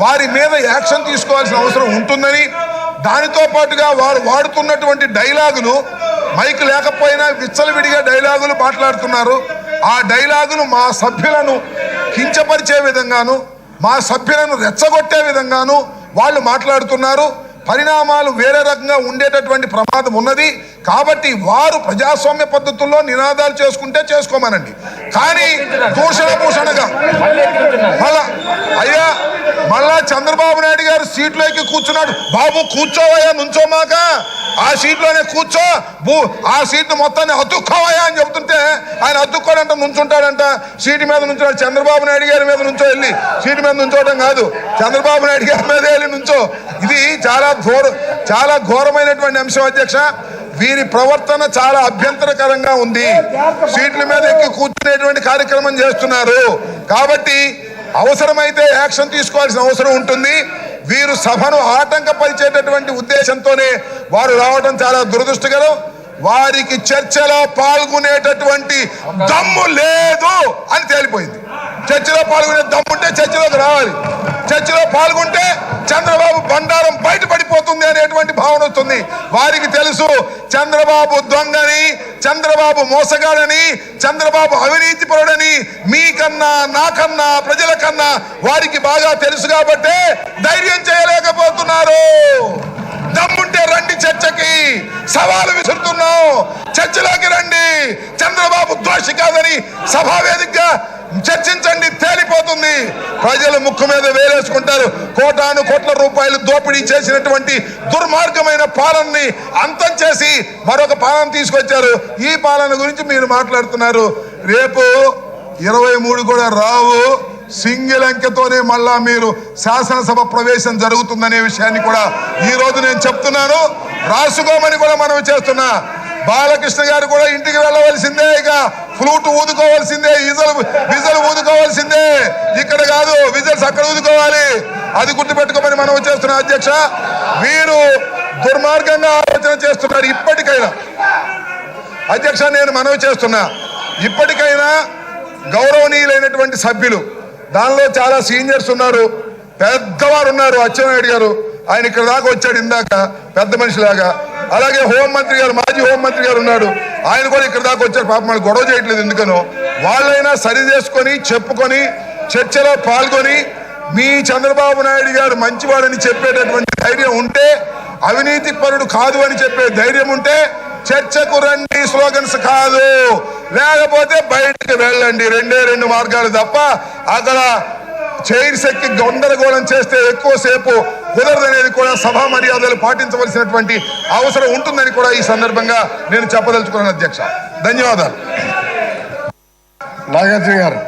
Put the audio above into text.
వారి మీద యాక్షన్ తీసుకోవాల్సిన అవసరం ఉంటుందని, దానితో పాటుగా వారు వాడుతున్నటువంటి డైలాగులు మైక్ లేకపోయినా విచ్చలవిడిగా డైలాగులు మాట్లాడుతున్నారు. ఆ డైలాగులు మా సభ్యులను కించపరిచే విధంగాను, మా సభ్యులను రెచ్చగొట్టే విధంగాను వాళ్ళు మాట్లాడుతున్నారు. పరిణామాలు వేరే రకంగా ఉండేటటువంటి ప్రమాదం ఉన్నది. కాబట్టి వారు ప్రజాస్వామ్య పద్ధతుల్లో నినాదాలు చేసుకుంటే చేసుకోమనండి, కానీ దూషణభూషణగా మళ్ళా చంద్రబాబు నాయుడు గారు సీట్లోకి కూర్చున్నాడు. బాబు కూర్చోవయ్యా, నుంచోమాక, ఆ సీట్లోనే కూర్చో, ఆ సీట్ మొత్తాన్ని అతుక్కోవయ్యా అని చెబుతుంటే ఆయన అతుక్కోడంట, నుంచుంటాడంట. సీటు మీద నుంచున్నాడు. చంద్రబాబు నాయుడు గారి మీద నుంచో వెళ్ళి సీటు మీద నుంచోవడం కాదు, చంద్రబాబు నాయుడు గారి మీద వెళ్ళి నుంచో. ఇది చాలా ఘోరమైనటువంటి అంశం అధ్యక్ష. వీరి ప్రవర్తన చాలా అభ్యంతరకరంగా ఉంది. సీట్ల మీద ఎక్కి కూర్చునేటువంటి కార్యక్రమం చేస్తున్నారు. కాబట్టి అవసరమైతే యాక్షన్ తీసుకోవాల్సిన అవసరం ఉంటుంది. వీరు సభను ఆటంకపరిచేటటువంటి ఉద్దేశంతోనే వారు రావడం చాలా దురదృష్టకరం. వారికి చర్చలో పాల్గొనేటటువంటి దమ్ము లేదు అని తేలిపోయింది. చర్చలో పాల్గొనే దమ్ముంటే చర్చలోకి రావాలి. చర్చలో పాల్గొంటే చంద్రబాబు బండారం బయటపడిపోతుంది అనేటువంటి భావన వస్తుంది. వారికి తెలుసు చంద్రబాబు దొంగని, చంద్రబాబు మోసగాడని, చంద్రబాబు అవినీతి పరుడని మీకన్నా నాకన్నా ప్రజల కన్నా వారికి బాగా తెలుసు. కాబట్టే ధైర్యం చేయలేకపోతున్నారు. దమ్ముంటే రండి, చర్చకి సవాలు విసురుతున్నాం, చర్చలోకి రండి. చంద్రబాబు దోషి కాదని సభావేదికగా చర్చించండి, తేలిపోతుంది. ప్రజలు ముక్కు మీద వేలేసుకుంటారు. కోటాను కోట్ల రూపాయలు దోపిడీ చేసినటువంటి దుర్మార్గమైన పాలనని అంతం చేసి మరొక పాలన తీసుకొచ్చారు. ఈ పాలన గురించి మీరు మాట్లాడుతున్నారు. రేపు 23 కూడా రావు. సింగిల్ అంకెతోనే మళ్ళా మీరు శాసనసభ ప్రవేశం జరుగుతుందనే విషయాన్ని కూడా ఈ రోజు నేను చెప్తున్నాను. రాసుకోమని కూడా మనం చేస్తున్నా. బాలకృష్ణ గారు కూడా ఇంటికి వెళ్ళవలసిందే, ఇక ఫ్లూట్ ఊదుకోవాల్సిందే, విజల్ ఊదుకోవాల్సిందే. ఇక్కడ కాదు, విజల్స్ అక్కడ ఊదుకోవాలి. అది గుర్తుపెట్టుకోమని మనం చేస్తున్నాం అధ్యక్ష. వీరు దుర్మార్గంగా ఆలోచన చేస్తున్నారు. ఇప్పటికైనా అధ్యక్ష నేను మనవి చేస్తున్నా, ఇప్పటికైనా గౌరవనీయులైనటువంటి సభ్యులు, దానిలో చాలా సీనియర్స్ ఉన్నారు, పెద్దవారు ఉన్నారు. అచ్చెన్నాయుడు గారు ఆయన ఇక్కడ దాకా వచ్చాడు ఇందాక పెద్ద మనిషిలాగా. అలాగే హోంమంత్రి గారు, మాజీ హోంమంత్రి గారు ఉన్నాడు, ఆయన కూడా ఇక్కడ దాకా వచ్చారు. పాపం వాళ్ళు గొడవ చేయట్లేదు ఎందుకనో. వాళ్ళైనా సరి చేసుకొని చెప్పుకొని చర్చలో పాల్గొని మీ చంద్రబాబు నాయుడు గారు మంచివాడని చెప్పేటటువంటి ధైర్యం ఉంటే, అవినీతి పరుడు కాదు అని చెప్పే ధైర్యం ఉంటే చర్చకు రండి, స్లోగన్స్ కాదు. లేకపోతే బయటకు వెళ్ళండి. రెండు మార్గాలు తప్ప అక్కడ చైర్స్ ఎక్కి గందరగోళం చేస్తే ఎక్కువసేపు కుదరదనేది కూడా సభా మర్యాదలు పాటించవలసినటువంటి అవసరం ఉంటుందని కూడా ఈ సందర్భంగా నేను చెప్పదలుచుకున్నాను అధ్యక్ష. ధన్యవాదాలు. నాగార్జున గారు.